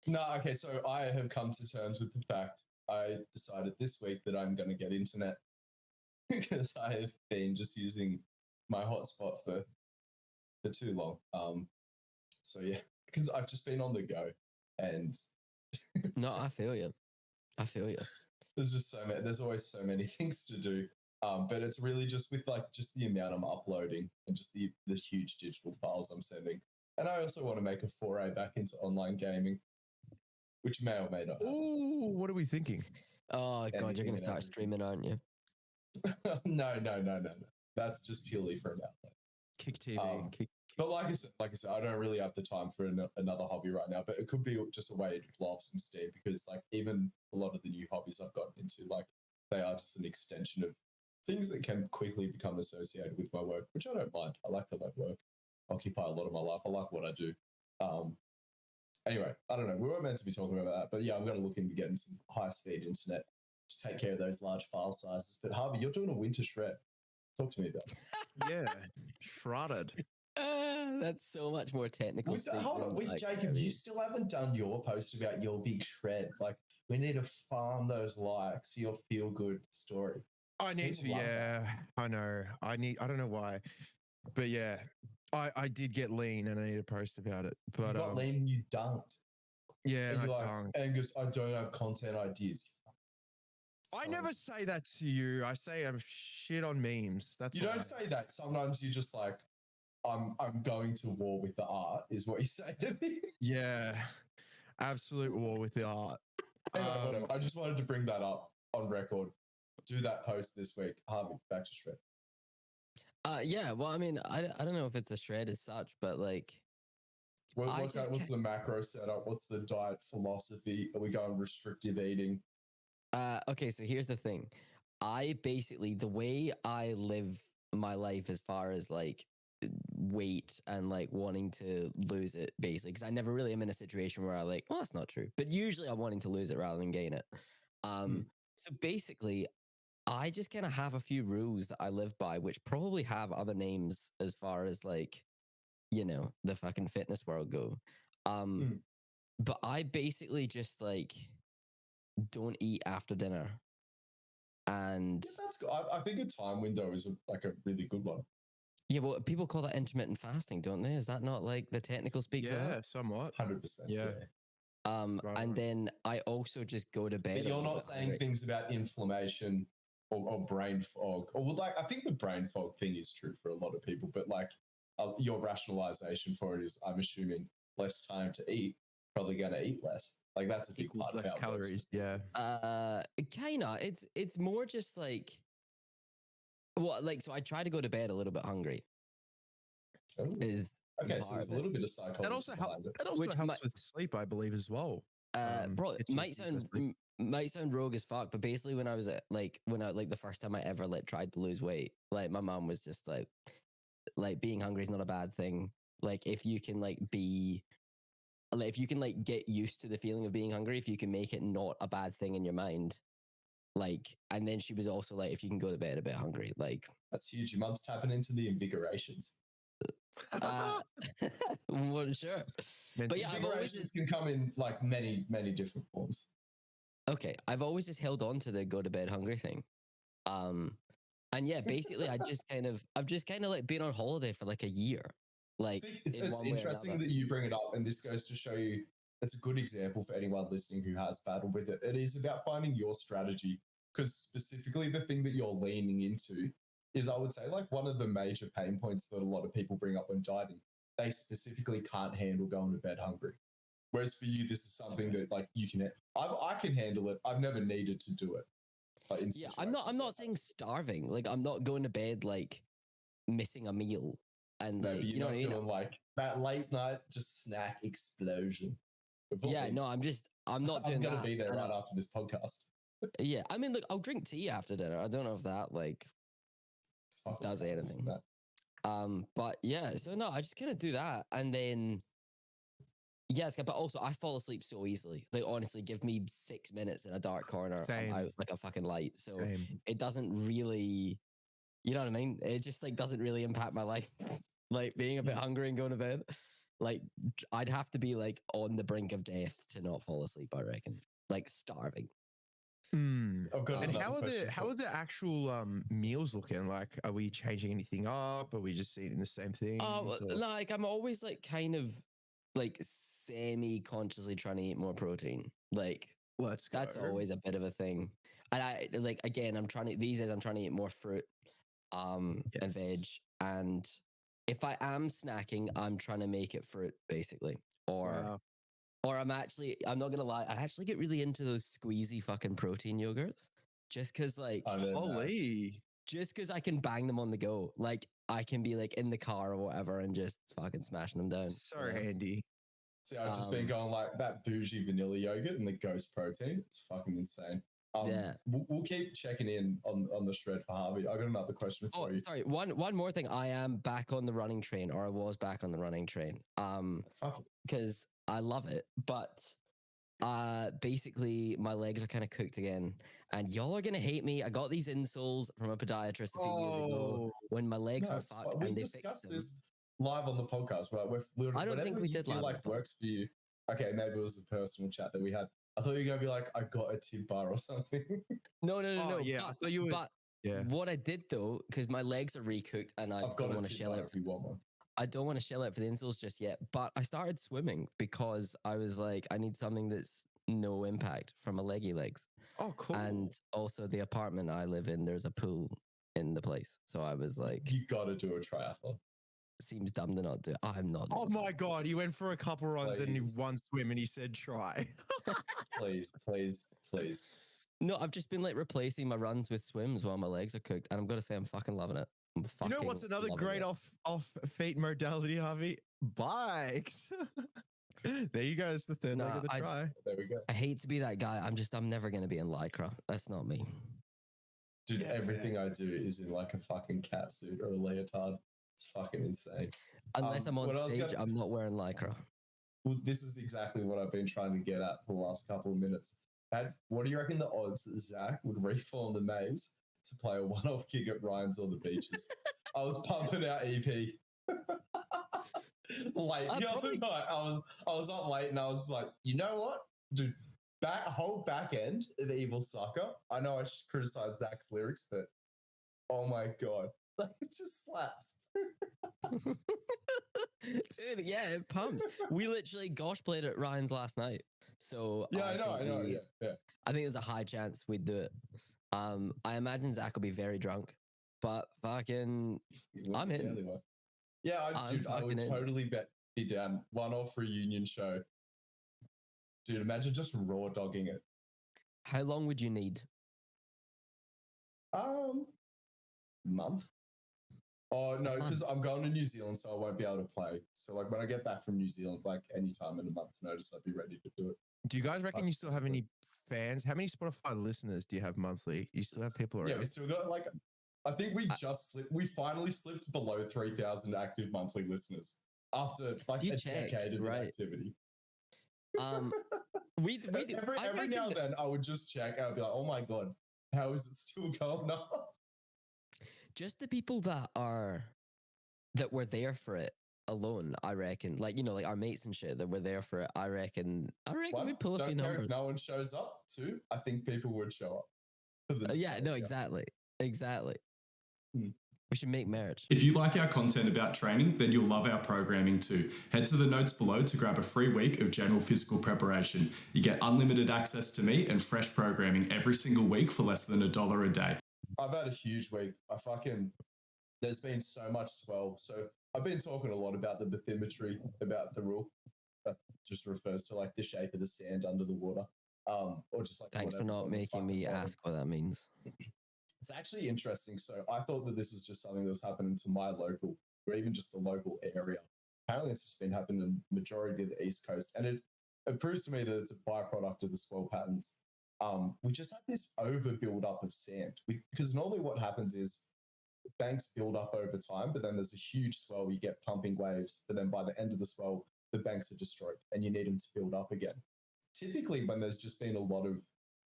No, okay, so I have come to terms with the fact I decided this week that I'm going to get internet because I have been just using my hotspot for too long. So yeah, because I've just been on the go, and No, I feel you. there's just so many. There's always so many things to do. But it's really just with like just the amount I'm uploading and just the huge digital files I'm sending. And I also want to make a foray back into online gaming, which may or may not happen. Ooh, what are we thinking? Oh God, you're gonna start streaming, aren't you? No. That's just purely for an outlet. Kick TV. But like I said, I don't really have the time for another hobby right now. But it could be just a way to blow off some steam because, like, even a lot of the new hobbies I've gotten into, like, they are just an extension of things that can quickly become associated with my work, which I don't mind. I like to let work occupy a lot of my life. I like what I do. Anyway, I don't know. We weren't meant to be talking about that, but yeah, I'm going to look into getting some high-speed internet to take care of those large file sizes. But Harvey, you're doing a winter shred. Talk to me about it. Yeah, shredded. That's so much more technical. Hold on, wait, Jacob, you still haven't done your post about your big shred. Like, we need to farm those likes for your feel-good story. I need to, yeah. I know. I don't know why. But yeah, I did get lean and I need to post about it. But you got lean and you dunked. Yeah, and you're like, dunked. Angus, I don't have content ideas. I never say that to you. I say I'm shit on memes. That's you don't say that. Sometimes you just like, I'm going to war with the art, is what you say to me. Yeah, absolute war with the art. Anyway, whatever. I just wanted to bring that up on record. Do that post this week. Harvey, back to shred. Yeah, well, I mean, I don't know if it's a shred as such, but like, what's the macro setup? What's the diet philosophy? Are we going restrictive eating? Okay, so here's the thing. The way I live my life as far as like weight and like wanting to lose it, basically, because I never really am in a situation where I like, well, that's not true, but usually I'm wanting to lose it rather than gain it. So basically, I just kind of have a few rules that I live by, which probably have other names as far as like, you know, the fucking fitness world go. But I basically just like don't eat after dinner. And yeah, that's good. I think a time window is like a really good one. Yeah, well, people call that intermittent fasting, don't they? Is that not like the technical speak for that? Yeah, somewhat. 100%. Yeah. And then I also just go to bed. But you're not saying things about inflammation or brain fog, or like I think the brain fog thing is true for a lot of people, but like your rationalization for it is, I'm assuming less time to eat, probably going to eat less. Like that's a big part of less calories. Yeah. Kinda. It's more just like, well, like, so I try to go to bed a little bit hungry. Okay, so there's a little bit of psychology. That also helps with sleep, I believe, as well. Bro, it might sound rogue as fuck, but basically when I was the first time I ever like tried to lose weight, like my mom was just like being hungry is not a bad thing. Like if you can get used to the feeling of being hungry, if you can make it not a bad thing in your mind, like, and then she was also like, if you can go to bed a bit hungry, like that's huge. Your mum's tapping into the invigorations. Well, sure, but yeah, invigorations can come in like many different forms. Okay, I've always just held on to the go to bed hungry thing, and yeah, basically I've just kind of like been on holiday for like a year. Like, see, it's interesting that you bring it up, and this goes to show you it's a good example for anyone listening who has battled with it. It is about finding your strategy, because specifically the thing that you're leaning into is, I would say, like one of the major pain points that a lot of people bring up when dieting. They specifically can't handle going to bed hungry. Whereas for you, this is something that like you can. I can handle it. I've never needed to do it. Yeah, I'm not saying starving. Like I'm not going to bed like missing a meal. And no, like, but you're not doing like that late night just snack explosion. Yeah, no, I'm not doing that. I'm gonna be there right after this podcast. Yeah, I mean, look, I'll drink tea after dinner. I don't know if that like does anything. But yeah, so no, I just kind of do that, and then yeah, but also I fall asleep so easily. Like honestly, give me 6 minutes in a dark corner, I'm out like a fucking light. So it doesn't really, you know what I mean? It just like doesn't really impact my life, like being a bit hungry and going to bed. Like I'd have to be like on the brink of death to not fall asleep, I reckon. Like starving. I've got And another how are question for- the actual meals looking? Like, are we changing anything up? Are we just eating the same thing? Like I'm always like kind of like semi-consciously trying to eat more protein. Like Let's go. that's always a bit of a thing. And I like again, I'm trying to these days I'm trying to eat more fruit, and veg. And if I am snacking, I'm trying to make it fruit basically, or I'm not gonna lie, I actually get really into those squeezy fucking protein yogurts, just because like I don't know. Holy. just because I can bang them on the go. Like I can be like in the car or whatever and just fucking smashing them down. So handy. See, I've just been going like that bougie vanilla yogurt and the ghost protein. It's fucking insane. Yeah. We'll keep checking in on the shred for Harvey. I got another question for you. Sorry. One more thing. I am back on the running train, or I was back on the running train. Fuck. Because I love it, but basically my legs are kind of cooked again, and y'all are gonna hate me. I got these insoles from a podiatrist a few years ago when my legs were fucked, we and they fixed discussed them. this live on the podcast, right? I don't think we did feel live on like the works for you. Okay, maybe it was a personal chat that we had. I thought you were gonna be like, I got a tip bar or something. No. Yeah, I thought you were. But what I did though, because my legs are recooked, and I don't want to shell out. If you want one. I don't want to shell out for the insoles just yet, but I started swimming because I was like, I need something that's no impact from my leggy legs. Oh, cool. And also the apartment I live in, there's a pool in the place. So I was like, you gotta do a triathlon. Seems dumb to not do it. I'm not. Oh my God. He went for a couple runs and one swim and he said, try. Please. No, I've just been like replacing my runs with swims while my legs are cooked. And I'm going to say I'm fucking loving it. You know what's another great off feet modality, Harvey? Bikes. There you go. It's the third leg of the try. There we go. I hate to be that guy. I'm never going to be in Lycra. That's not me. Dude, everything I do is in like a fucking cat suit or a leotard. It's fucking insane. Unless I'm on stage, I'm not wearing Lycra. Well, this is exactly what I've been trying to get at for the last couple of minutes. What do you reckon the odds that Zach would reform the maze to play a one-off gig at Ryan's or the beaches? I was pumping out EP. Late the other night, I was up late and I was like, you know what, dude, whole back end of the Evil Sucker. I know I should criticize Zach's lyrics, but oh my God, like it just slaps. Dude, yeah, it pumps. We literally gosh played at Ryan's last night. So yeah, I know. Yeah. I think there's a high chance we'd do it. I imagine Zach will be very drunk, but fucking, I'm in. Yeah, I would totally be down. One-off reunion show. Dude, imagine just raw dogging it. How long would you need? Month. Oh no, because I'm going to New Zealand, so I won't be able to play. So like when I get back from New Zealand, like anytime in a month's notice, I'd be ready to do it. Do you guys reckon you still have any fans? How many Spotify listeners do you have monthly? You still have people around? Yeah, we still got like, I think we finally slipped below 3,000 active monthly listeners after like a decade of activity. Every now and then I would just check. I'd be like, oh my God, how is it still going up? Just the people that were there for it alone, I reckon. Like, you know, like our mates and shit that were there for it. I reckon we'd pull a few numbers. If no one shows up too, I think people would show up. Exactly. We should make merch. If you like our content about training, then you'll love our programming too. Head to the notes below to grab a free week of general physical preparation. You get unlimited access to me and fresh programming every single week for less than $1 a day. I've had a huge week. There's been so much swell. So I've been talking a lot about the bathymetry, about Thirul. That just refers to like the shape of the sand under the water. Or just like thanks for not making me ask what that means. It's actually interesting. So I thought that this was just something that was happening to my local, or even just the local area. Apparently it's just been happening in the majority of the East Coast. And it proves to me that it's a byproduct of the swell patterns. We just have this over build up of sand because normally what happens is banks build up over time, but then there's a huge swell, you get pumping waves, but then by the end of the swell, the banks are destroyed and you need them to build up again. Typically when there's just been a lot of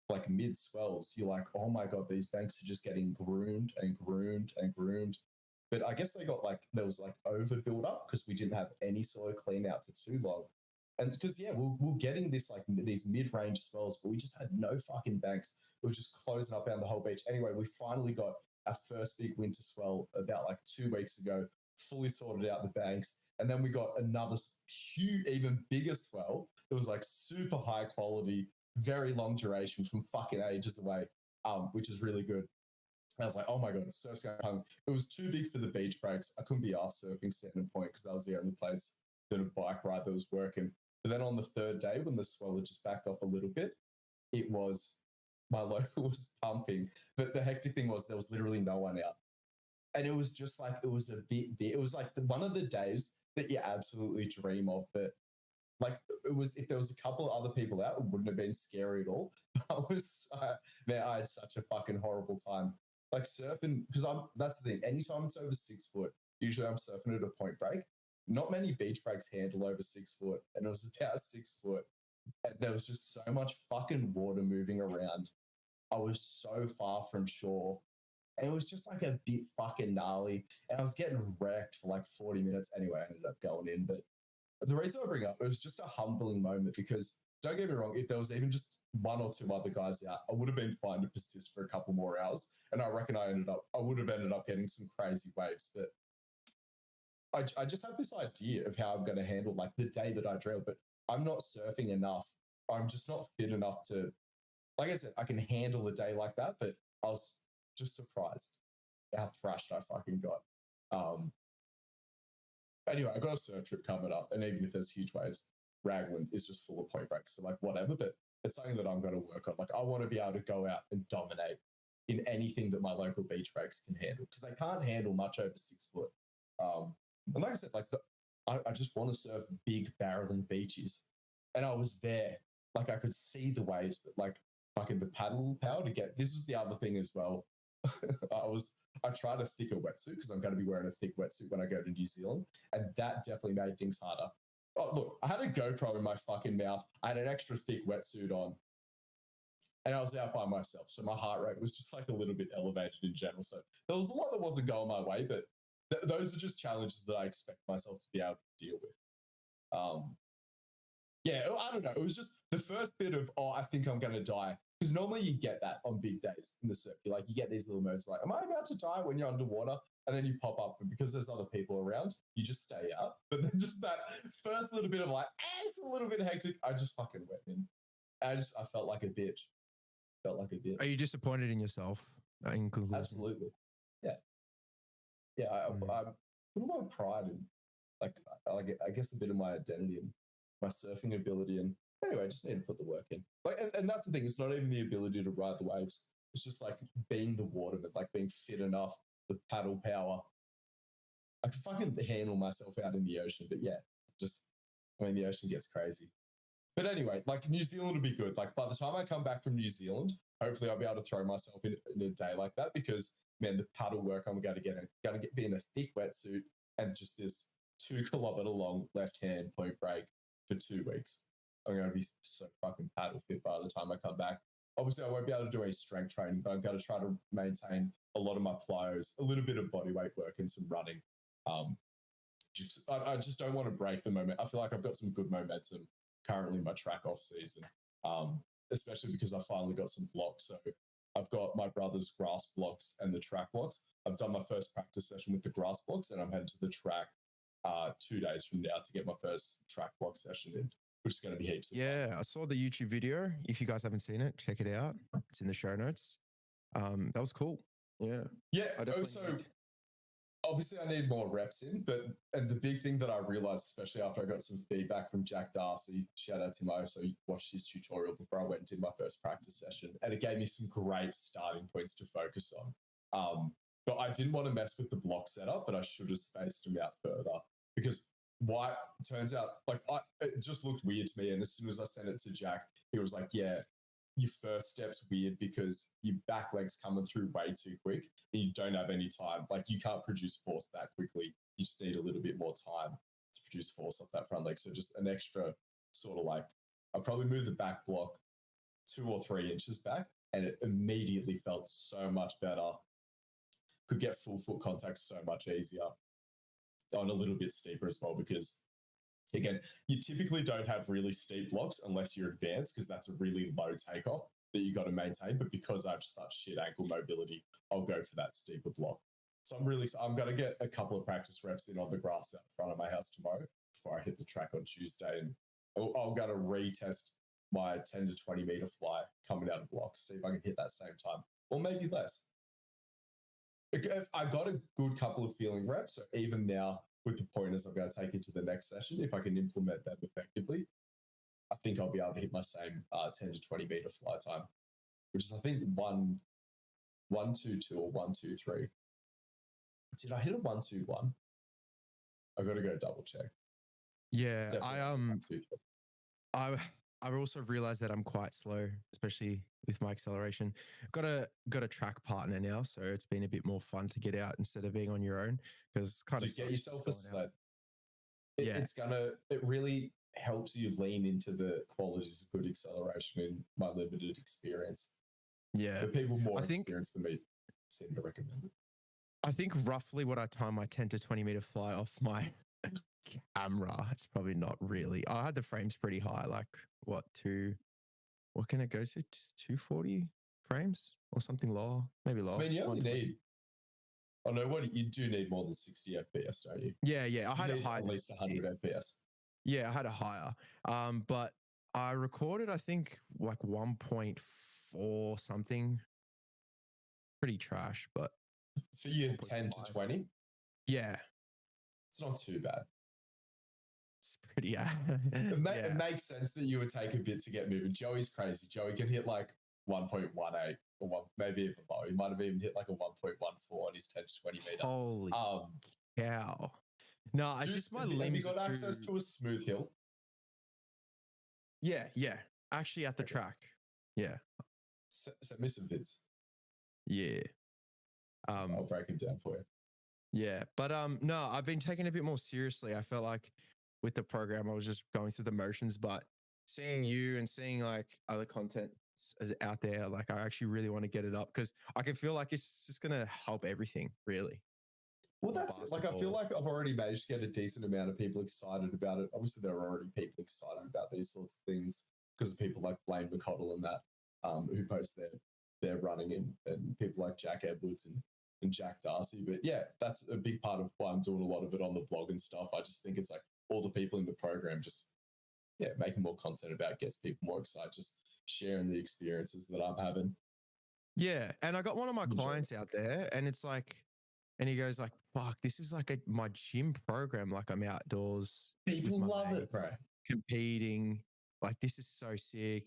like mid swells, you're like, oh my God, these banks are just getting groomed and groomed and groomed. But I guess they got like, there was like over build up because we didn't have any sort of clean out for too long. And because, yeah, we're getting this like these mid range swells, but we just had no fucking banks. We were just closing up down the whole beach. Anyway, we finally got our first big winter swell about like 2 weeks ago, fully sorted out the banks. And then we got another huge, even bigger swell. It was like super high quality, very long duration from fucking ages away, which is really good. And I was like, oh my God, surf's going to come. It was too big for the beach breaks. I couldn't be asked surfing Standard Point because that was the only place that a bike ride that was working. But then on the third day, when the swell had just backed off a little bit, it was, my local was pumping. But the hectic thing was there was literally no one out. And it was just like, it was a bit, it was like one of the days that you absolutely dream of. But like, it was, if there was a couple of other people out, it wouldn't have been scary at all. I was, man, I had such a fucking horrible time. Like surfing, because that's the thing, anytime it's over 6 foot, usually I'm surfing at a point break. Not many beach breaks handle over 6 foot, and it was about 6 foot. And there was just so much fucking water moving around. I was so far from shore. And it was just like a bit fucking gnarly. And I was getting wrecked for like 40 minutes. Anyway, I ended up going in. But the reason I bring up, it was just a humbling moment because don't get me wrong, if there was even just one or two other guys out, I would have been fine to persist for a couple more hours. And I reckon I would have ended up getting some crazy waves. But I just have this idea of how I'm going to handle like the day that I drill, but I'm not surfing enough. I'm just not fit enough to, like I said, I can handle a day like that, but I was just surprised how thrashed I fucking got. Anyway, I got a surf trip coming up, and even if there's huge waves, Raglan is just full of point breaks. So like whatever, but it's something that I'm going to work on. Like I want to be able to go out and dominate in anything that my local beach breaks can handle because they can't handle much over 6 foot. And like I said, like I just want to surf big barreling beaches, and I was there. Like I could see the waves, but like fucking the paddle power to get. This was the other thing as well. I tried a thicker wetsuit because I'm going to be wearing a thick wetsuit when I go to New Zealand, and that definitely made things harder. Oh, look, I had a GoPro in my fucking mouth. I had an extra thick wetsuit on, and I was out by myself. So my heart rate was just like a little bit elevated in general. So there was a lot that wasn't going my way, but those are just challenges that I expect myself to be able to deal with. Yeah, I don't know. It was just the first bit of, oh, I think I'm going to die. Because normally you get that on big days in the surf. Like you get these little moments like, am I about to die when you're underwater? And then you pop up, and because there's other people around, you just stay out. But then just that first little bit of like, it's a little bit hectic. I just fucking went in. I felt like a bitch. Are you disappointed in yourself? In conclusion? Absolutely. Yeah. Yeah. I put a lot of pride in, like, I guess a bit of my identity and my surfing ability. And anyway, I just need to put the work in. Like, and that's the thing. It's not even the ability to ride the waves. It's just like being the waterman, like being fit enough, the paddle power. I can fucking handle myself out in the ocean, but yeah, the ocean gets crazy. But anyway, like New Zealand will be good. Like by the time I come back from New Zealand, hopefully I'll be able to throw myself in a day like that because, man, the paddle work I'm going to be in a thick wetsuit and just this 2 kilometer long left hand point break for 2 weeks. I'm going to be so fucking paddle fit by the time I come back. Obviously, I won't be able to do any strength training, but I'm going to try to maintain a lot of my plyos, a little bit of body weight work and some running. I just don't want to break the moment. I feel like I've got some good momentum currently in my track off season, especially because I finally got some blocks. So I've got my brother's grass blocks and the track blocks. I've done my first practice session with the grass blocks, and I'm heading to the track 2 days from now to get my first track block session in, which is going to be heaps of fun. I saw the YouTube video. If you guys haven't seen it, check it out. It's in the show notes. That was cool. Yeah. Yeah. Also, obviously I need more reps in, and the big thing that I realized, especially after I got some feedback from Jack Darcy, shout out to him, I also watched his tutorial before I went and did my first practice session, and it gave me some great starting points to focus on. But I didn't want to mess with the block setup, but I should have spaced them out further because turns out, like, it just looked weird to me. And as soon as I sent it to Jack, he was like, yeah, your first step's weird because your back leg's coming through way too quick and you don't have any time. Like, you can't produce force that quickly. You just need a little bit more time to produce force off that front leg. So just an extra sort of like, I'll probably move the back block 2 or 3 inches back, and it immediately felt so much better. could get full foot contact so much easier on a little bit steeper as well, because again, you typically don't have really steep blocks unless you're advanced, because that's a really low takeoff that you got to maintain. But because I have such shit ankle mobility, I'll go for that steeper block. So I'm going to get a couple of practice reps in on the grass out front of my house tomorrow before I hit the track on Tuesday. And I'm going to retest my 10 to 20 meter fly coming out of blocks, see if I can hit that same time, or maybe less. If I got a good couple of feeling reps, so even now with the pointers I'm going to take into the next session, if I can implement them effectively, I think I'll be able to hit my same 10 to 20 meter fly time, which is, I think, 1:22 or 1:23. Did I hit a 1:21? I got to go double check. Yeah, I've also realized that I'm quite slow, especially with my acceleration. Got a track partner now, so it's been a bit more fun to get out instead of being on your own, because kind of get yourself a sled. Yeah, it really helps you lean into the qualities of good acceleration in my limited experience. Yeah, but people more experienced than me seem to recommend it. I think roughly what I time my 10 to 20 meter fly off my camera, it's probably not really. I had the frames pretty high, like what can it go to? 240 frames or something lower, maybe lower. I mean, you only need, you do need more than 60 FPS, don't you? Yeah. I had a high, at least 100 FPS. Yeah, I had a higher. But I recorded, I think, like 1.4 something. Pretty trash, but for you 10 to 20? Yeah. It's not too bad. It's pretty, It makes sense that you would take a bit to get moving. Joey's crazy. Joey can hit like 1.18 or maybe even lower. He might have even hit like a 1.14 on his 10 to 20 meter. Holy cow. No, it's just my limit. Have you got access to a smooth hill? Yeah. Actually at the track. Yeah. Send me some vids. Yeah. I'll break him down for you. Yeah. But no, I've been taking it a bit more seriously. I felt like with the program, I was just going through the motions, but seeing you and seeing like other content out there, like I actually really want to get it up, because I can feel like it's just going to help everything, really. Well, that's it. Like, I feel like I've already managed to get a decent amount of people excited about it. Obviously, there are already people excited about these sorts of things because of people like Blaine McConnell and that, who post their running, and people like Jack Edwards and Jack Darcy. But yeah, that's a big part of why I'm doing a lot of it on the vlog and stuff. I just think it's like all the people in the program just, making more content about gets people more excited, just sharing the experiences that I'm having. Yeah. And I got one of my clients out there, and it's like, and he goes like, fuck, this is like my gym program. Like, I'm outdoors. People love it, bro. Competing. Like, this is so sick.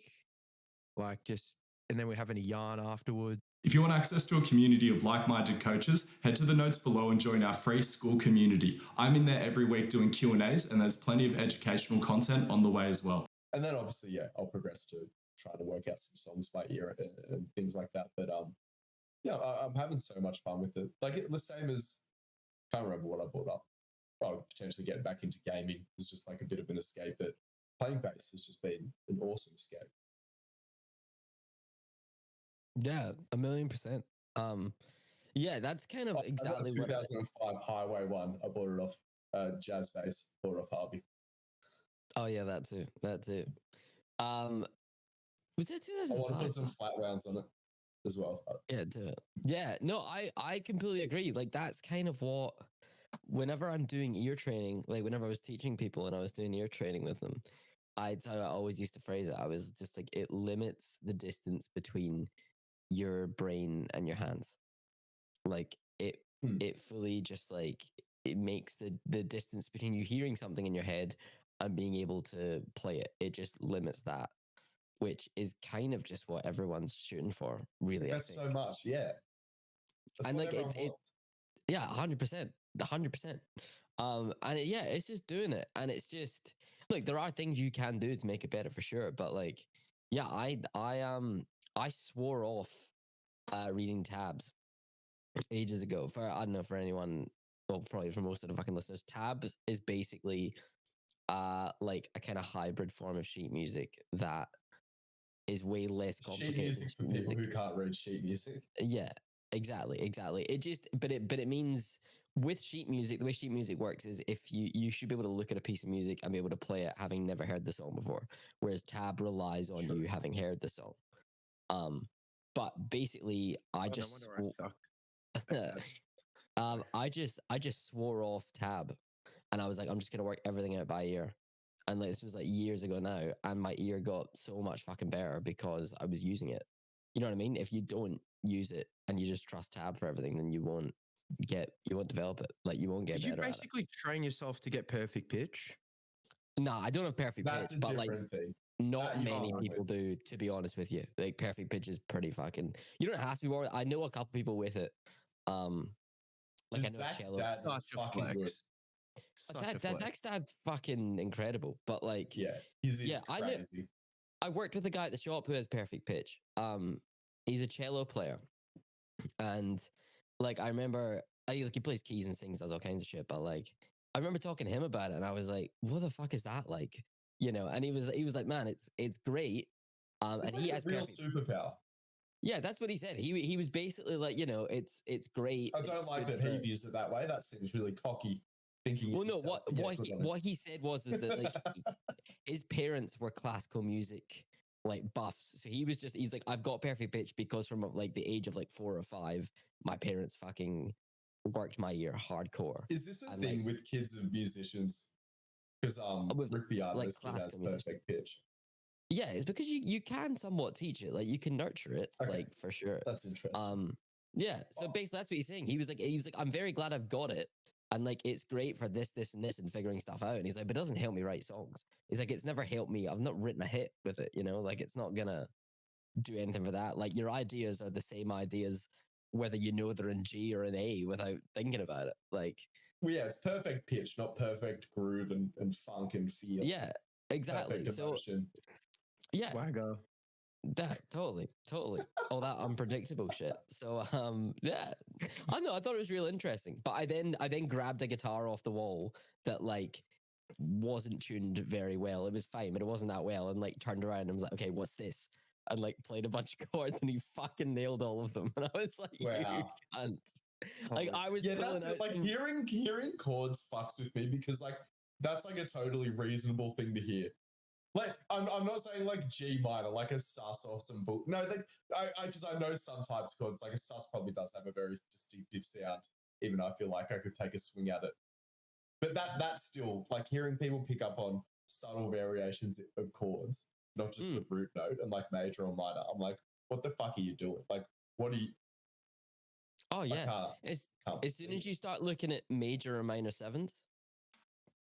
Like, and then we're having a yarn afterwards. If you want access to a community of like-minded coaches, head to the notes below and join our free school community. I'm in there every week doing Q&As, and there's plenty of educational content on the way as well. And then obviously, I'll progress to trying to work out some songs by ear and things like that. But I'm having so much fun with it. Like, the same as, can't remember what I brought up. Potentially getting back into gaming is just like a bit of an escape, but playing bass has just been an awesome escape. Yeah, 1,000,000%. Yeah, that's kind of exactly what 2005 Highway 1. I bought it off Jazz Bass, bought it off Harvey. Oh yeah, that too. Was it 2005? I want to put some flat rounds on it as well. Yeah, do it. Yeah, no, I completely agree. Like, that's kind of what, whenever I'm doing ear training, like whenever I was teaching people and I was doing ear training with them, I always used to phrase it. I was just like, it limits the distance between your brain and your hands. Like, it fully just like, it makes the distance between you hearing something in your head and being able to play it. It just limits that, which is kind of just what everyone's shooting for, really. That's so much, yeah. That's, and like it's 100%. And it's just doing it, and it's just like, there are things you can do to make it better for sure, but like, I swore off reading tabs ages ago. I don't know, for anyone, well, probably for most of the fucking listeners, tabs is basically like a kind of hybrid form of sheet music that is way less complicated. Sheet music for people who can't read sheet music. Yeah. Exactly. But it means with sheet music, the way sheet music works is if you should be able to look at a piece of music and be able to play it having never heard the song before, whereas tab relies on you having heard the song. But basically, I Oh, no just wonder I suck at tab. I just swore off tab, and I was like, I'm just gonna work everything out by ear. And like this was like years ago now, and my ear got so much fucking better because I was using it. You know what I mean? If you don't use it and you just trust tab for everything, then you won't develop it. Like you won't get Did you better at it. basically train yourself to get perfect pitch? Nah, I don't have perfect That's pitch, a but like different thing. not you many can't people do, to be honest with you. Like perfect pitch is pretty fucking. You don't have to be worried. I know a couple people with it. Like Dude, I know Zach's cello. dad is Such a fucking good. flex. Such a That flex. Zach's dad's fucking incredible. But like, Yeah, he's Yeah, I know- crazy. I worked with a guy at the shop who has perfect pitch. He's a cello player, and like I remember, like he plays keys and sings, does all kinds of shit. But like, I remember talking to him about it, and I was like, "What the fuck is that like?" You know, and he was like, "Man, it's great." It's And like he a has real perfect. superpower. Yeah, that's what he said. He was basically like, you know, it's great. I don't it's like good that he for- views it that way. That seems really cocky. Thinking. Well, of no, himself to get good on it. what he said was is that like his parents were classical music like buffs, so he's like, I've got perfect pitch because from like the age of like 4 or 5, my parents fucking worked my ear hardcore. Is this a and, thing like- with kids of musicians? Because With, Rick Beato like, still has classical musicians. perfect pitch. Yeah, it's because you can somewhat teach it, like you can nurture it, Okay. like for sure. That's interesting. Yeah, so Oh. basically that's what he's saying. He was like, I'm very glad I've got it. And like, it's great for this, and this, and figuring stuff out. And he's like, but it doesn't help me write songs. He's like, it's never helped me. I've not written a hit with it, you know, like it's not gonna do anything for that. Like your ideas are the same ideas, whether you know they're in G or in A without thinking about it. Like, Well, yeah, it's perfect pitch, not perfect groove and funk and feel. yeah, exactly. Perfect So emotion. yeah, Swagger. that totally. All that unpredictable shit. So yeah. I know, I thought it was real interesting. But I then grabbed a guitar off the wall that like wasn't tuned very well. It was fine, but it wasn't that well, and like turned around and was like, okay, what's this? And like played a bunch of chords and he fucking nailed all of them. And I was like, you Wow. can't. Like I was Yeah, pulling that's out it. Like some- hearing chords fucks with me because like that's like a totally reasonable thing to hear. Like I'm not saying like G minor, like a sus or some bull. No, like I know some types of chords. Like a sus probably does have a very distinctive sound, even though I feel like I could take a swing at it. But that's still like hearing people pick up on subtle variations of chords, not just the root note and like major or minor. I'm like, what the fuck are you doing? Like, what are you? Oh I yeah. can't As soon see. as you start looking at major or minor sevenths,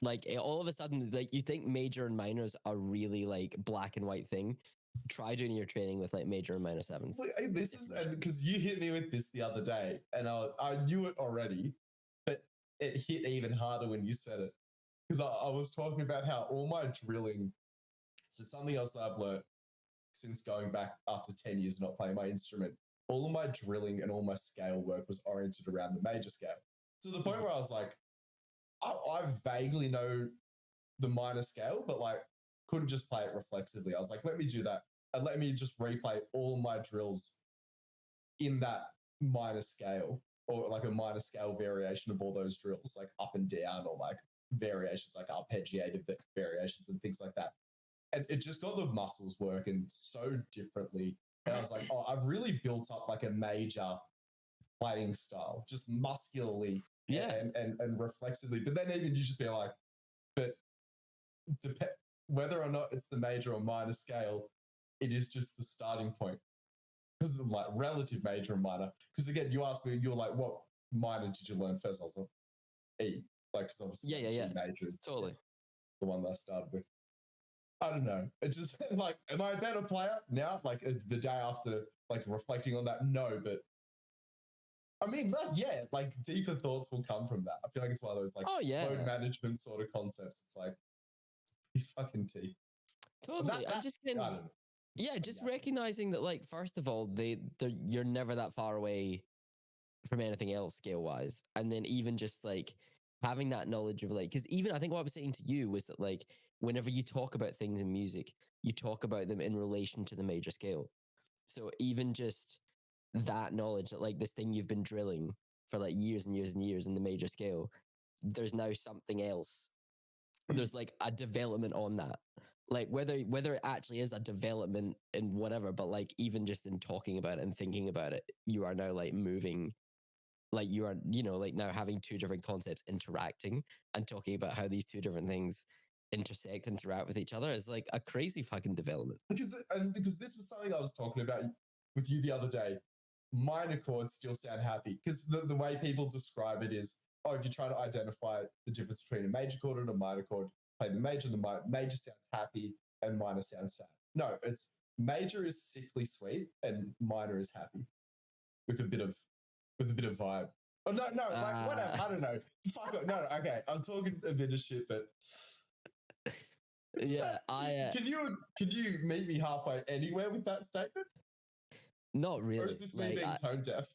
like all of a sudden, like you think major and minors are really like black and white thing. Try doing your training with like major and minor sevens. This is because you hit me with this the other day, and I knew it already, but it hit even harder when you said it. Because I was talking about how all my drilling, so something else that I've learned since going back after 10 years not playing my instrument, all of my drilling and all my scale work was oriented around the major scale. To the point where I was like, I vaguely know the minor scale, but like couldn't just play it reflexively. I was like, let me do that. And let me just replay all my drills in that minor scale, or like a minor scale variation of all those drills, like up and down, or like variations, like arpeggiated variations and things like that. And it just got the muscles working so differently. And I was like, oh, I've really built up like a major playing style, just muscularly and reflexively. But then even you just be like, but whether or not it's the major or minor scale, it is just the starting point. Because of like relative major and minor. Because again, you asked me, you were like, what minor did you learn first? I was like, E. Like, because obviously G major is Totally. the one that I started with. I don't know. It's just like, am I a better player now? Like it's the day after, like reflecting on that? No, but I mean, like, yeah, like deeper thoughts will come from that. I feel like it's one of those like load management sort of concepts. It's like, it's pretty fucking deep. Totally. I'm just kind of, just recognizing that, like, first of all, you're never that far away from anything else scale wise. And then even just like having that knowledge of like, because even I think what I was saying to you was that like, whenever you talk about things in music, you talk about them in relation to the major scale. So even just that knowledge that like this thing you've been drilling for like years and years and years in the major scale, there's now something else. There's like a development on that. Like whether it actually is a development in whatever, but like even just in talking about it and thinking about it, you are now like moving, like you are, like now having two different concepts interacting and talking about how these two different things interact with each other is like a crazy fucking development. Because this was something I was talking about with you the other day. Minor chords still sound happy because the way people describe it is, if you try to identify the difference between a major chord and a minor chord, play the major, major sounds happy and minor sounds sad. No, it's major is sickly sweet and minor is happy with a bit of vibe. Oh no, like whatever. I don't know. Fuck it. No, okay. I'm talking a bit of shit, but yeah, can you meet me halfway anywhere with that statement? Not really. Or is this me being tone deaf?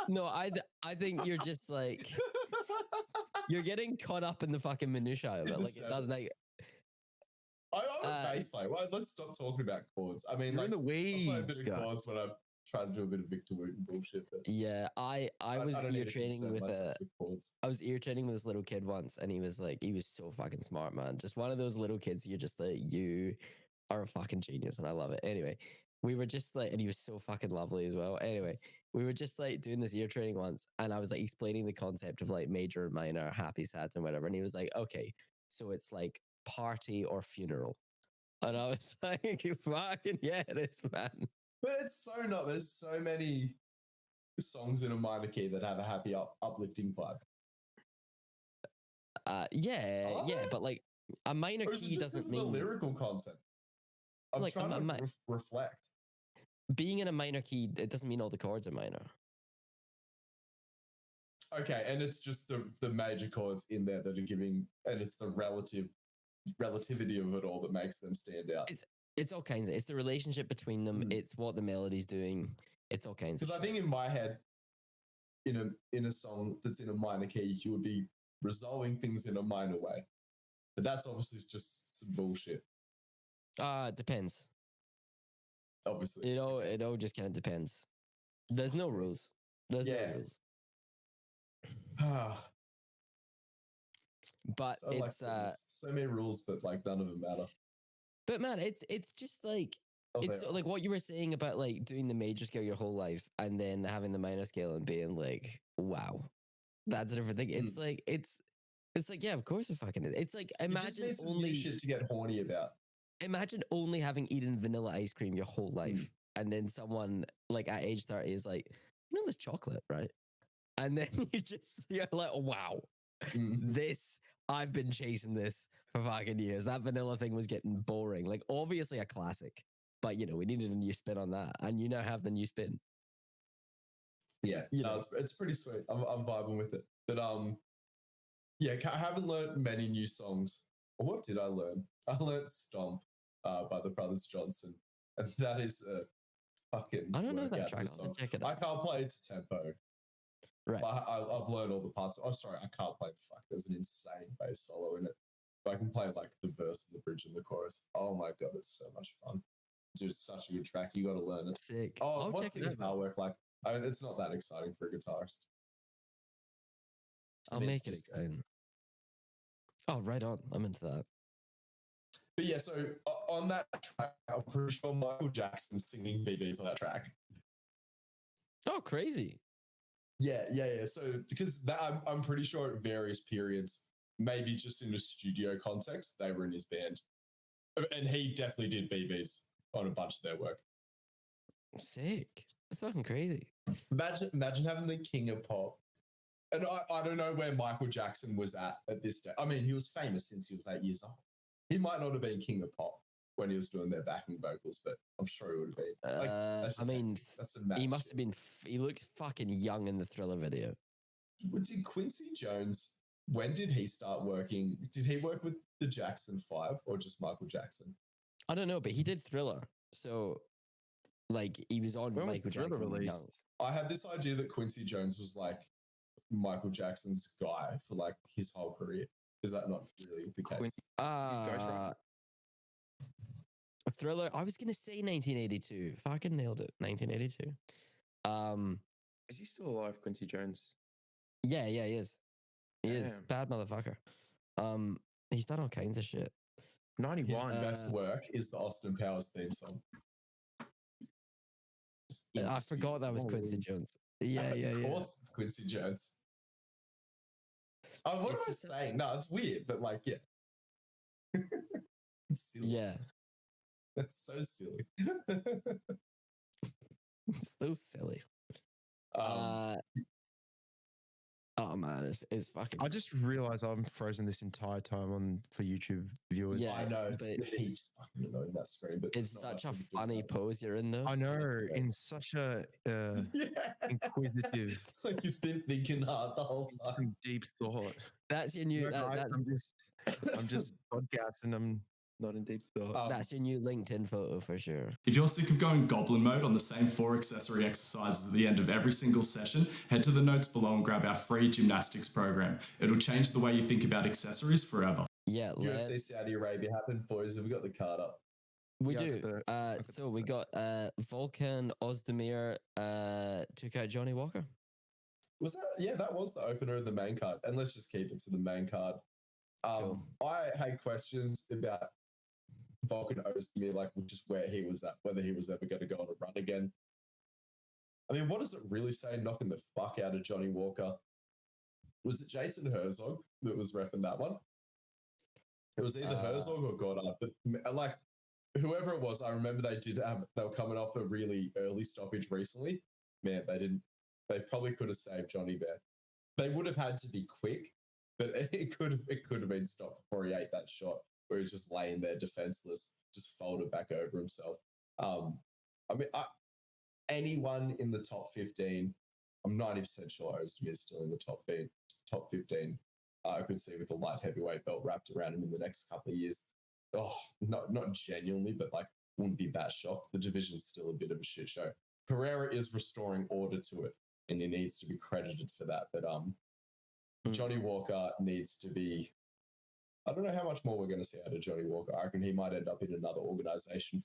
No, I think you're just like you're getting caught up in the fucking minutiae of it. Like it doesn't like. I'm a bass player. Well, let's stop talking about chords. I mean, You're like in the weeds, I play a bit of chords when I'm trying to do a bit of Victor Wooten bullshit. But yeah, I was ear training with chords. I was ear training with this little kid once, and he was so fucking smart, man. Just one of those little kids. You're just like, you are a fucking genius, and I love it. Anyway, we were just like, and he was so fucking lovely as well. Anyway, we were just like doing this ear training once, and I was like explaining the concept of like major, minor, happy, sad, and whatever. And he was like, okay, so it's like party or funeral. And I was like, fucking yeah, it is, man. But it's so not. There's so many songs in a minor key that have a happy, uplifting vibe. Yeah, but like a minor key doesn't mean the lyrical concept. I'm like, trying to reflect. Being in a minor key, it doesn't mean all the chords are minor. Okay, and it's just the major chords in there that are giving, and it's the relativity of it all that makes them stand out. It's all kinds of. It's the relationship between them. It's what the melody's doing. It's all kinds. Because I think in my head, in a song that's in a minor key, you would be resolving things in a minor way, but that's obviously just some bullshit. It depends. Obviously, it all just kind of depends. There's no rules. There's no rules. But so it's so many rules, but like none of them matter. But man, it's just like it's like what you were saying about like doing the major scale your whole life and then having the minor scale and being like, wow, that's a different thing. It's like it's like, yeah, of course it fucking is. It's like imagine only shit to get horny about. Imagine only having eaten vanilla ice cream your whole life, and then someone like at age 30 is like, this chocolate, right? And then you're like, oh, wow, this, I've been chasing this for fucking years. That vanilla thing was getting boring. Like, obviously a classic, but we needed a new spin on that, and you now have the new spin. Yeah, it's pretty sweet. I'm vibing with it, but yeah, I haven't learned many new songs. What did I learn? I learned "Stomp" by the Brothers Johnson, and that is a fucking. I don't know that track. I'll check it out. I can't play it to tempo. Right. But I've learned all the parts. Oh, sorry, I can't play the fuck. There's an insane bass solo in it. But I can play like the verse and the bridge and the chorus. Oh my god, it's so much fun. Dude, it's such a good track. You got to learn it. Sick. Oh, what's the guitar work like? I mean, it's not that exciting for a guitarist. I'll make it exciting. Oh, right on. I'm into that. But yeah, so on that track, I'm pretty sure Michael Jackson's singing BBs on that track. Oh, crazy. Yeah. So because I'm pretty sure at various periods, maybe just in a studio context, they were in his band. And he definitely did BBs on a bunch of their work. Sick. That's fucking crazy. Imagine having the king of pop. And I don't know where Michael Jackson was at this stage. I mean, he was famous since he was 8 years old. He might not have been king of pop when he was doing their backing vocals, but I'm sure he would have been. I mean, that's he must have been. He looks fucking young in the Thriller video. Did Quincy Jones? When did he start working? Did he work with the Jackson 5 or just Michael Jackson? I don't know, but he did Thriller, so like he was on Michael Jackson young. I had this idea that Quincy Jones was like Michael Jackson's guy for like his whole career. Is that not really the case? Thriller. I was gonna say 1982. Fucking nailed it. 1982. Is he still alive, Quincy Jones? Yeah, he is. He is Damn. bad motherfucker. He's done all kinds of shit. 91. His best work is the Austin Powers theme song. I forgot that was Quincy Jones. Yeah, Of course, it's Quincy Jones. What am I saying? No, it's weird, but like, yeah. It's silly. Yeah. That's so silly. It's so silly. Oh man, it's fucking. I just realized I'm frozen this entire time for YouTube viewers. Yeah, I know. but He's fucking annoying that screen, but it's there's not such a much we can do funny about it. pose you're in though. I know, in such a Yeah. inquisitive, It's like you've been thinking hard the whole time. some deep thought. That's your new. No, guys, That's I'm just podcasting. I'm not in deep thought. that's your new LinkedIn photo for sure. If you're sick of going goblin mode on the same 4 accessory exercises at the end of every single session, head to the notes below and grab our free gymnastics program. It'll change the way you think about accessories forever. Yeah, UFC Saudi Arabia happened, boys. Have we got the card up? we Yeah, do. So we got Volkan Ozdemir took out Johnny Walker. Was that? Yeah, that was the opener of the main card. And let's just keep it to the main card. Cool. I had questions about Volkan Ozdemir, like just where he was at, whether he was ever going to go on a run again. I mean, what does it really say knocking the fuck out of Johnny Walker? Was it Jason Herzog that was repping that one? It was either Herzog or Goddard, but like whoever it was, I remember they were coming off a really early stoppage recently. Man, they probably could have saved Johnny there. They would have had to be quick, but it could have been stopped before he ate that shot where he's just laying there defenseless, just folded back over himself. I mean, anyone in the top 15, I'm 90% sure Ozdemir is still in the top 15. I could see with the light heavyweight belt wrapped around him in the next couple of years. Oh, not genuinely, but like wouldn't be that shocked. The division's still a bit of a shit show. Pereira is restoring order to it, and he needs to be credited for that. But Johnny Walker needs to be. I don't know how much more we're going to see out of Johnny Walker. I reckon he might end up in another organization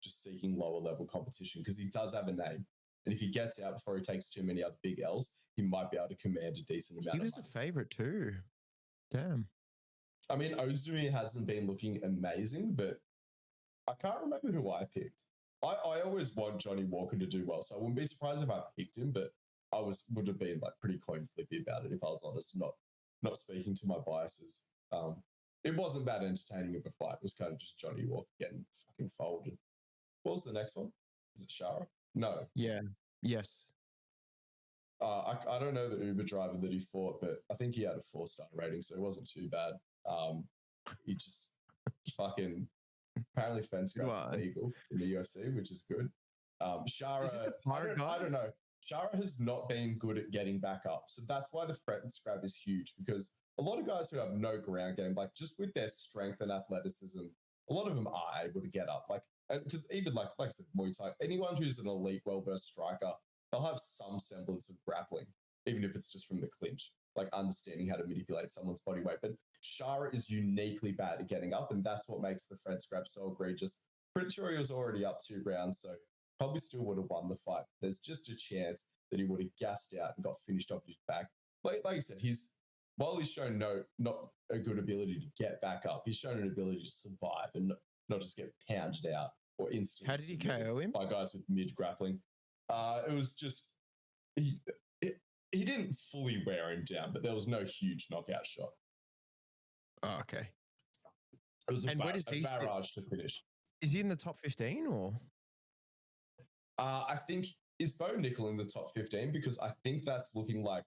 just seeking lower level competition because he does have a name. And if he gets out before he takes too many other big L's, he might be able to command a decent amount He of was money. a favorite too. Damn. I mean, Ozdemir hasn't been looking amazing, but I can't remember who I picked. I always want Johnny Walker to do well, so I wouldn't be surprised if I picked him, but I would have been like pretty coin flippy about it if I was honest, not speaking to my biases. It wasn't that entertaining of a fight. It was kind of just Johnny Walker getting fucking folded. What was the next one? Is it Shara? No. Yeah. Yes. I don't know the Uber driver that he fought, but I think he had a 4-star rating, so it wasn't too bad. He just fucking apparently fence grabs legal in the UFC, which is good. Shara, Is this the pirate guy? I don't know. Shara has not been good at getting back up, so that's why the fence grab is huge because a lot of guys who have no ground game, like just with their strength and athleticism, a lot of them are able to get up. Like, because even like I said, Muay Thai, anyone who's an elite, well-versed striker, they'll have some semblance of grappling, even if it's just from the clinch, like understanding how to manipulate someone's body weight. But Shara is uniquely bad at getting up, and that's what makes the fence grab so egregious. Pretty sure he was already up 2 rounds, so probably still would have won the fight. There's just a chance that he would have gassed out and got finished off his back. Like you said, while he's shown not a good ability to get back up, he's shown an ability to survive and not just get pounded out or instantly. How did he KO him? By guys with mid grappling. It was just he didn't fully wear him down, but there was no huge knockout shot. Oh, okay. It was a he barrage to finish. Is he in the top 15 or? I think is Bo Nickel in the top 15 because I think that's looking like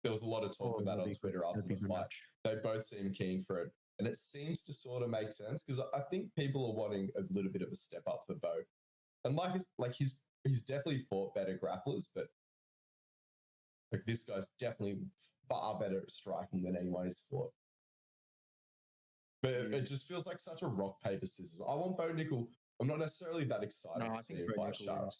there was a lot of talk about on Twitter after the fight. They both seem keen for it. And it seems to sort of make sense because I think people are wanting a little bit of a step up for Bo. And he's definitely fought better grapplers, but like this guy's definitely far better at striking than anyone he's fought. But it just feels like such a rock, paper, scissors. I want Bo Nickel. I'm not necessarily that excited to see him fight Shara.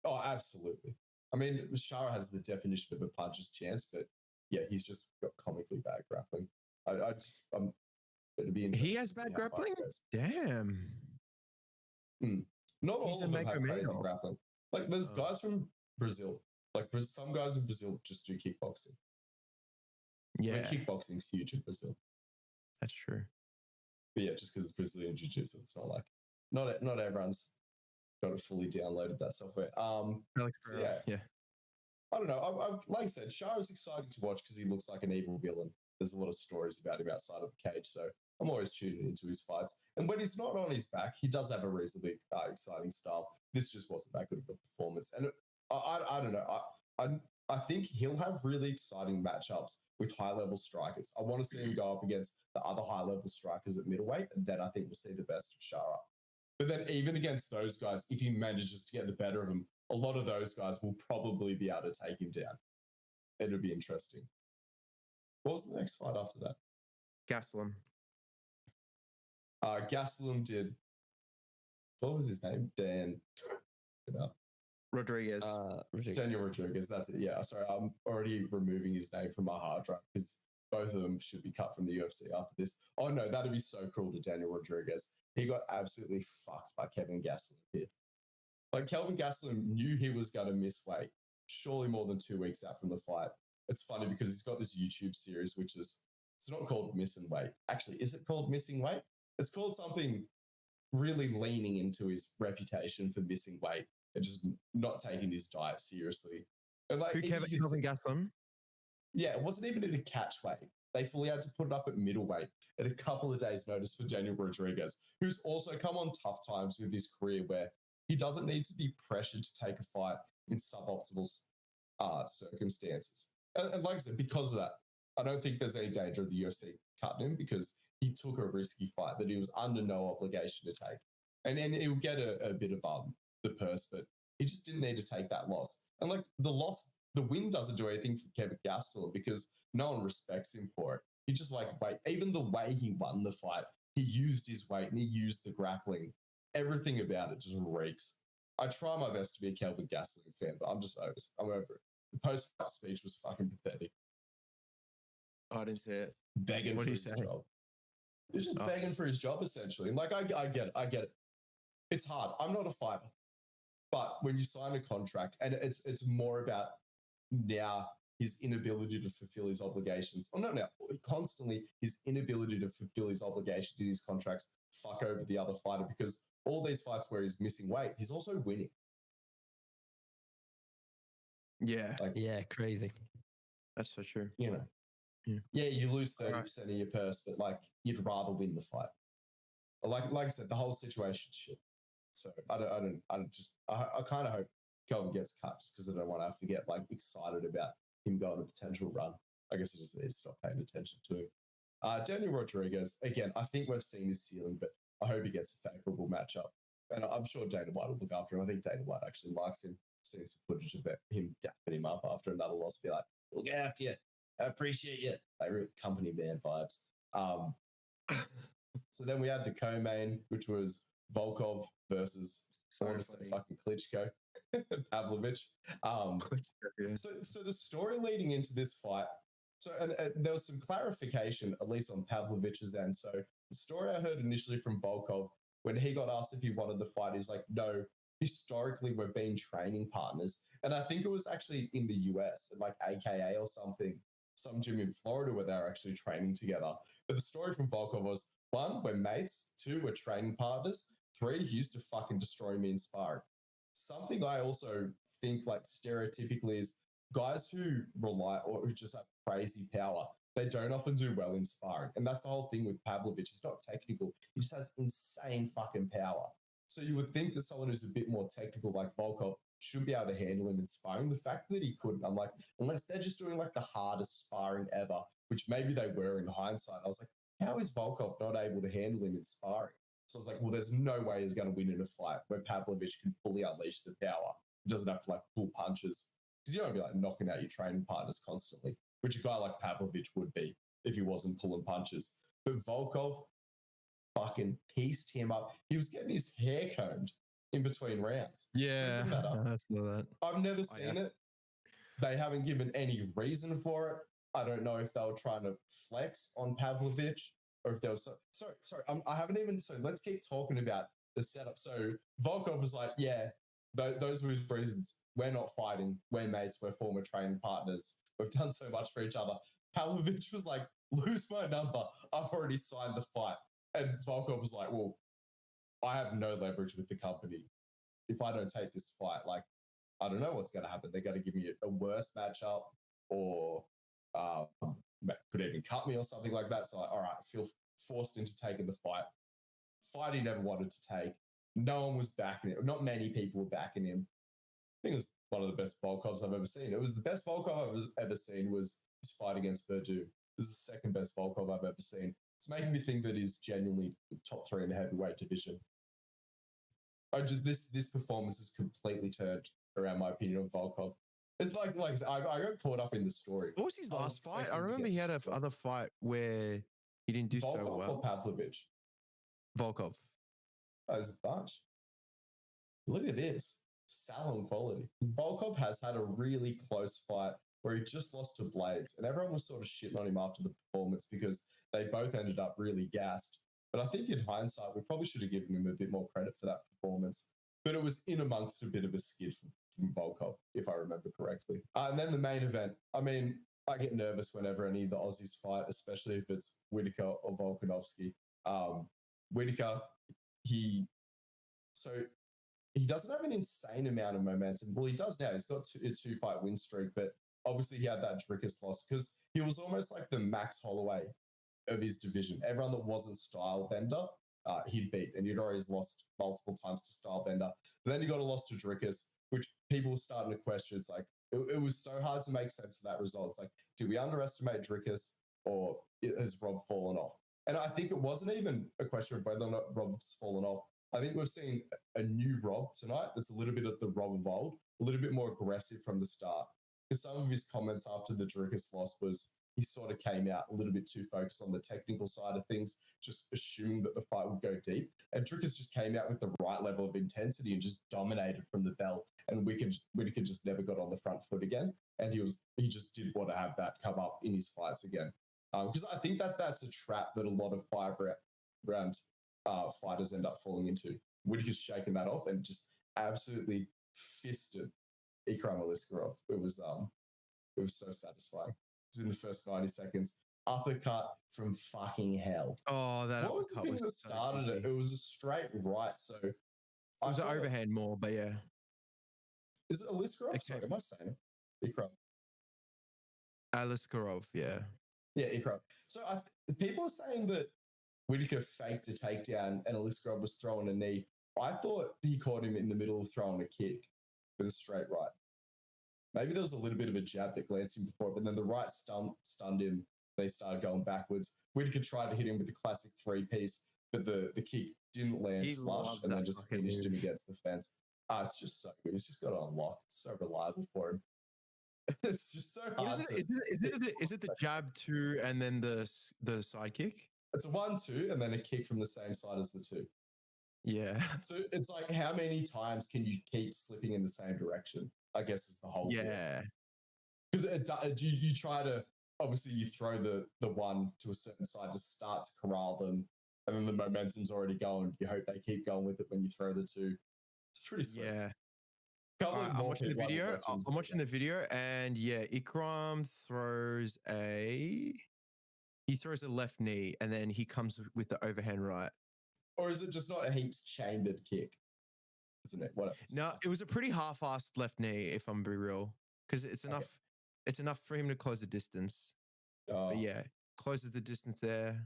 Oh, absolutely. I mean, Shara has the definition of a puncher's chance, but yeah, he's just got comically bad grappling. It'd be interesting. He has bad grappling? Damn. Not He's all a of them have mega crazy male. grappling. Like there's Oh. guys from Brazil. Like some guys in Brazil just do kickboxing. I mean, Yeah, kickboxing's huge in Brazil. that's true. But yeah, just because it's Brazilian jiu-jitsu, it's not like not everyone's got it fully downloaded, that software. Like, So yeah. I don't know. I like I said, Shah is exciting to watch because he looks like an evil villain. There's a lot of stories about him outside of the cage, so I'm always tuning into his fights. And when he's not on his back, he does have a reasonably exciting style. This just wasn't that good of a performance, and I don't know. I think he'll have really exciting matchups with high-level strikers. I want to see him go up against the other high-level strikers at middleweight, and then I think we'll see the best of Shara. But then even against those guys, if he manages to get the better of them, a lot of those guys will probably be able to take him down. It'll be interesting. What was the next fight after that? Gaslam. Gastelum did. What was his name? Dan. Rodriguez. Daniel Rodriguez. That's it. Yeah. Sorry, I'm already removing his name from my hard drive because both of them should be cut from the UFC after this. Oh no, that'd be so cruel to Daniel Rodriguez. He got absolutely fucked by Kevin Gastelum here. Like Kelvin Gastelum knew he was going to miss weight, surely more than 2 weeks out from the fight. It's funny because he's got this YouTube series, which is, it's not called Missing Weight. Actually, is it called Missing Weight? It's called something really leaning into his reputation for missing weight and just not taking his diet seriously. And like, Who, Kelvin Gaslam? Yeah, it wasn't even at a catch weight. They fully had to put it up at middleweight at a couple of days' notice for Daniel Rodriguez, who's also come on tough times with his career where he doesn't need to be pressured to take a fight in suboptimal circumstances. And like I said, because of that, I don't think there's any danger of the UFC cutting him because he took a risky fight that he was under no obligation to take. And then he'll get a bit of the purse, but he just didn't need to take that loss. And like the win doesn't do anything for Kevin Gastelum because no one respects him for it. He just even the way he won the fight, he used his weight and he used the grappling. Everything about it just reeks. I try my best to be a Kelvin Gastelum fan, but I'm over it. The post-fight speech was fucking pathetic. I didn't see it. Begging for his job. He's just begging for his job, essentially. And like, I get it. It's hard. I'm not a fighter. But when you sign a contract, and it's more about now his inability to fulfill his obligations. Oh, no, constantly his inability to fulfill his obligations in his contracts fuck over the other fighter because all these fights where he's missing weight, he's also winning. Yeah. Yeah, crazy. That's so true. You know. Yeah, you lose 30% of your purse, but like you'd rather win the fight. Like I said, the whole situation shit. So I kind of hope Kelvin gets cut just because I don't want to have to get like excited about him going a potential run. I guess I just need to stop paying attention to him. Daniel Rodriguez, again, I think we've seen his ceiling, but I hope he gets a favourable matchup. And I'm sure Dana White will look after him. I think Dana White actually likes him. Seeing some footage of him dapping him up after another loss, be like, look after you. I appreciate you. They real company man vibes. So then we had the co-main, which was Volkov versus, I want to say fucking Klitschko, Pavlovich. So the story leading into this fight, and there was some clarification, at least on Pavlovich's end. So the story I heard initially from Volkov, when he got asked if he wanted the fight, he's like, no, historically we've been training partners. And I think it was actually in the US, like AKA or something, some gym in Florida where they were actually training together. But the story from Volkov was, 1, we're mates. 2, we're training partners. 3, he used to fucking destroy me in sparring. Something I also think like stereotypically is guys who rely or who just have crazy power, they don't often do well in sparring. And that's the whole thing with Pavlovich. He's not technical. He just has insane fucking power. So you would think that someone who's a bit more technical like Volkov should be able to handle him in sparring. The fact that he couldn't, I'm like, unless they're just doing like the hardest sparring ever, which maybe they were in hindsight, I was like, how is Volkov not able to handle him in sparring? So I was like, well, there's no way he's going to win in a fight where Pavlovich can fully unleash the power. He doesn't have to like pull punches. Because you don't be like knocking out your training partners constantly, which a guy like Pavlovich would be if he wasn't pulling punches. But Volkov fucking pieced him up. He was getting his hair combed in between rounds. Yeah, that's not that. I've never seen it. They haven't given any reason for it. I don't know if they were trying to flex on Pavlovich or if there was sorry. I haven't even. So let's keep talking about the setup. So Volkov was like, yeah, those were his reasons. We're not fighting. We're mates. We're former training partners. We've done so much for each other. Pavlovich was like, lose my number. I've already signed the fight. And Volkov was like, well, I have no leverage with the company. If I don't take this fight, like, I don't know what's going to happen. They're going to give me a worse matchup or could even cut me or something like that. So, all right, I feel forced into taking the fight. Fight he never wanted to take. No one was backing it. Not many people were backing him. I think it was one of the best Volkovs I've ever seen. It was the best Volkov I've ever seen was his fight against Verdun. This is the second best Volkov I've ever seen. It's making me think that he's genuinely the top 3 in the heavyweight division. This performance has completely turned around my opinion of Volkov. It's like I got caught up in the story. What was his last fight? I remember he had another fight where he didn't do Volkov so well. or Pavlovich? Volkov. There's a bunch. Look at this. Salon quality. Volkov has had a really close fight where he just lost to Blades, and everyone was sort of shitting on him after the performance because they both ended up really gassed. But I think in hindsight, we probably should have given him a bit more credit for that performance. But it was in amongst a bit of a skid from Volkov, if I remember correctly. And then the main event. I mean, I get nervous whenever any of the Aussies fight, especially if it's Whittaker or Volkanovski. Whittaker, he doesn't have an insane amount of momentum. Well, he does now. He's got a 2-fight win streak, but obviously he had that Dricus loss because he was almost like the Max Holloway of his division. Everyone that wasn't Stylebender, he'd beat, and he'd always lost multiple times to Stylebender. But then he got a loss to Dricus, which people were starting to question. It's like, it was so hard to make sense of that result. It's like, do we underestimate Dricus or has Rob fallen off? And I think it wasn't even a question of whether or not Rob's fallen off. I think we've seen a new Rob tonight that's a little bit of the Rob of old, a little bit more aggressive from the start. Because some of his comments after the Dricus loss was he sort of came out a little bit too focused on the technical side of things, just assuming that the fight would go deep. And Dricus just came out with the right level of intensity and just dominated from the bell. And Whittaker just never got on the front foot again. And he just did want to have that come up in his fights again. Because I think that's a trap that a lot of 5-round fighters end up falling into. Whittaker's shaken that off and just absolutely fisted Ikram Aliskerov. It was so satisfying. It was in the first 90 seconds. Uppercut from fucking hell. Oh, that what was the thing that started it? It was a straight right. So it was an overhand more, but yeah. Is it Aliskerov? Okay. Sorry, am I saying it? Ikram. Aliskerov, yeah. Yeah, Ikram. So people are saying that Whittaker faked a takedown and Aliskerov was throwing a knee. I thought he caught him in the middle of throwing a kick with a straight right. Maybe there was a little bit of a jab that glanced him before, but then the right stunned him. They started going backwards. Whittaker tried to hit him with the classic 3-piece, but the kick didn't land flush and then just finished him against the fence. It's just so good. He's just got it on lock. It's so reliable for him. It's just so hard. Is it the jab 2 and then the side kick? It's a 1-2 and then a kick from the same side as the 2. Yeah. So it's like, how many times can you keep slipping in the same direction? I guess is the whole thing. Because you try to, obviously you throw the one to a certain side to start to corral them, and then the momentum's already going. You hope they keep going with it when you throw the 2. It's pretty slick. Yeah. I'm watching the video. I'm watching the video, and yeah, Ikram throws a left knee, and then he comes with the overhand right. Or is it just not a heaps chambered kick? Isn't it? What? No, it was a pretty half-assed left knee, if I'm being real, because it's enough. Okay. It's enough for him to close the distance. But yeah, closes the distance there.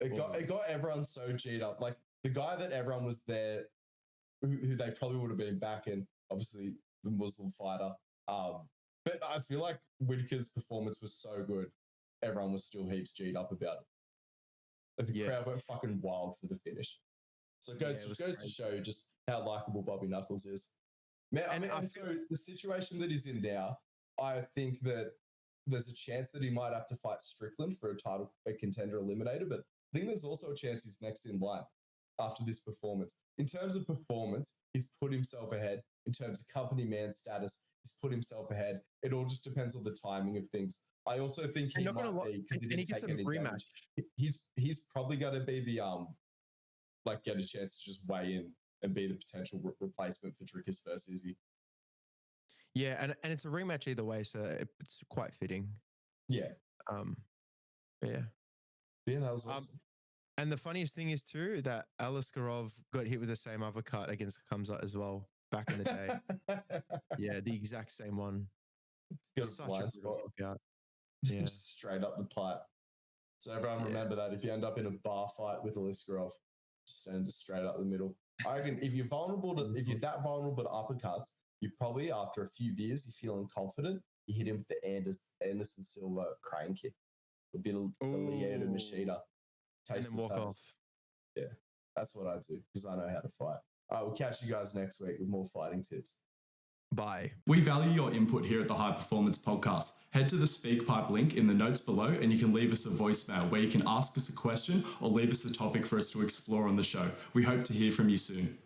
It got everyone so G'd up. Like the guy that everyone was there, who they probably would have been backing, obviously the Muslim fighter. But I feel like Whittaker's performance was so good, everyone was still heaps G'd up about it. The crowd went fucking wild for the finish. So it goes to show just how likable Bobby Knuckles is. Man, so the situation that he's in now, I think that there's a chance that he might have to fight Strickland for a contender eliminator, but I think there's also a chance he's next in line after this performance. In terms of performance, he's put himself ahead. In terms of company man status, he's put himself ahead. It all just depends on the timing of things. I also think he might be, because he didn't take any damage. He's probably going to be like get a chance to just weigh in and be the potential replacement for Drickus versus Izzy. Yeah, and it's a rematch either way, so it's quite fitting. Yeah. But yeah. Yeah, that was awesome. And the funniest thing is too that Aliskerov got hit with the same uppercut against Kamzat as well back in the day. Yeah, the exact same one. Got a Such blind a spot. brutal knockout. Yeah. Just straight up the pipe. So everyone remember that if you end up in a bar fight with Aliskerov, just stand straight up the middle. I reckon if you're that vulnerable to uppercuts, you probably after a few beers, you're feeling confident. You hit him with the Anderson Silva crane kick, a bit of the Lyoto Machida. And then walk off. Yeah, that's what I do because I know how to fight. I will catch you guys next week with more fighting tips. Bye. We value your input here at the High Performance Podcast. Head to the SpeakPipe link in the notes below and you can leave us a voicemail where you can ask us a question or leave us a topic for us to explore on the show. We hope to hear from you soon.